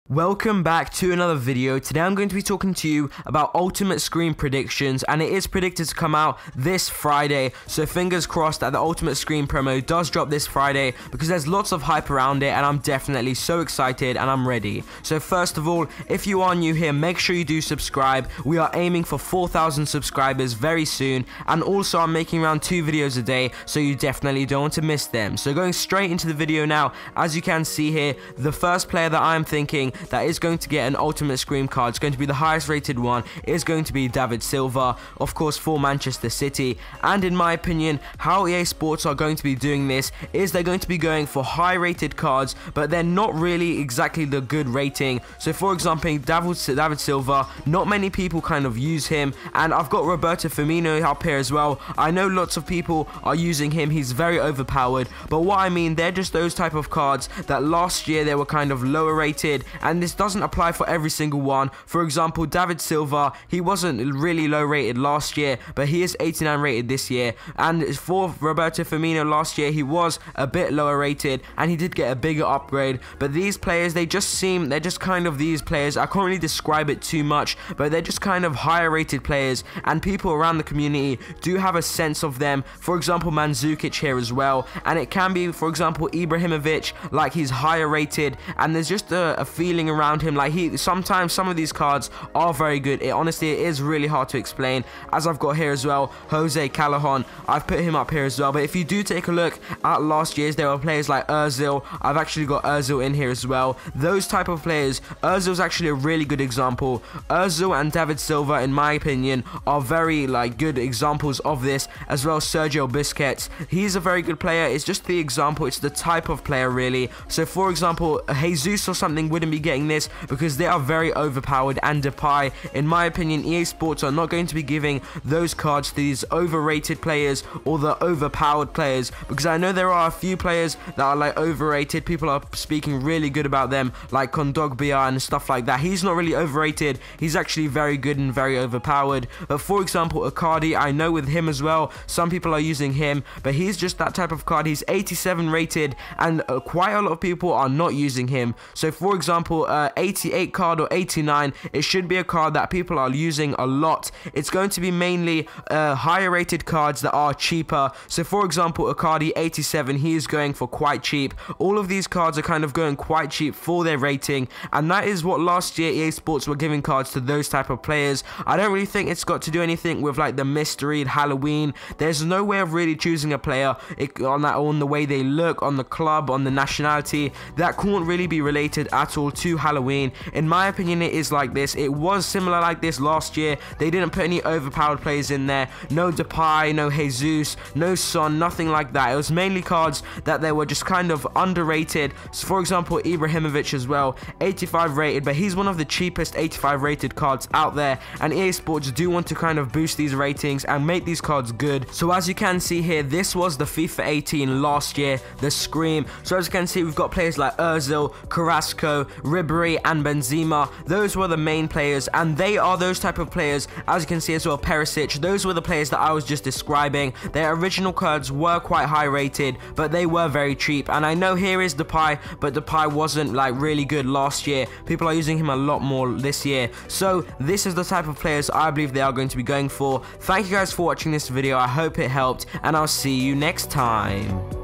Welcome back to another video. Today I'm going to be talking to you about Ultimate Screen predictions, and it is predicted to come out this Friday, so fingers crossed that the Ultimate Screen promo does drop this Friday, because there's lots of hype around it and I'm definitely so excited and I'm ready. So first of all, if you are new here, make sure you do subscribe. We are aiming for 4,000 subscribers very soon, and also I'm making around 2 videos a day, so you definitely don't want to miss them. So going straight into the video now, as you can see here, the first player that I'm thinking that is going to get an Ultimate Scream card, it's going to be the highest rated one, is going to be David Silva, of course for Manchester City. And in my opinion, how EA Sports are going to be doing this is they're going to be going for high rated cards, but they're not really exactly the good rating. So for example, David Silva, not many people kind of use him, and I've got Roberto Firmino up here as well. I know lots of people are using him, he's very overpowered, but what I mean, they're just those type of cards that last year they were kind of lower rated, and this doesn't apply for every single one. For example, David Silva, he wasn't really low rated last year, but he is 89 rated this year. And for Roberto Firmino last year, he was a bit lower rated and he did get a bigger upgrade. But these players, they're just kind of these players, I can't really describe it too much, but they're just kind of higher rated players, and people around the community do have a sense of them. For example, Mandzukic here as well, and it can be, for example, Ibrahimovic, like he's higher rated, and there's just a feeling around him like sometimes some of these cards are very good. Honestly, it is really hard to explain. As I've got here as well, Jose Callahan, I've put him up here as well. But if you do take a look at last year's, there were players like Ozil. I've actually got Ozil in here as well. Those type of players, Ozil's actually a really good example. Ozil and David Silva, in my opinion, are very good examples of this, as well as Sergio Busquets. He's a very good player. It's just the example, it's the type of player really. So for example, Jesus or something wouldn't be getting this because they are very overpowered, and Depay, in my opinion, EA Sports are not going to be giving those cards to these overrated players or the overpowered players, because I know there are a few players that are overrated. People are speaking really good about them, like Kondogbia and stuff like that. He's not really overrated, he's actually very good and very overpowered. But for example, Icardi, I know with him as well, some people are using him, but he's just that type of card. He's 87 rated, and quite a lot of people are not using him. So for example, 88 card or 89, it should be a card that people are using a lot. It's going to be mainly higher rated cards that are cheaper. So for example, Icardi 87, he is going for quite cheap. All of these cards are kind of going quite cheap for their rating, and that is what last year EA Sports were giving cards to those type of players. I don't really think it's got to do anything with the mystery, Halloween. There's no way of really choosing a player on the way they look, on the club, on the nationality. That can't really be related at all to Halloween. In my opinion, it is like this. It was similar like this last year. They didn't put any overpowered players in there. No Depay, no Jesus, no Son, nothing like that. It was mainly cards that they were just kind of underrated. So for example, Ibrahimovic as well, 85 rated, but he's one of the cheapest 85 rated cards out there, and EA Sports do want to kind of boost these ratings and make these cards good. So as you can see here, this was the FIFA 18 last year, the Scream. So as you can see, we've got players like Ozil, Carrasco, Ribery and Benzema. Those were the main players, and they are those type of players. As you can see as well, Perisic, those were the players that I was just describing. Their original cards were quite high rated, but they were very cheap. And I know here is Depay, but Depay wasn't really good last year. People are using him a lot more this year. So this is the type of players I believe they are going to be going for. Thank you guys for watching this video. I hope it helped, and I'll see you next time.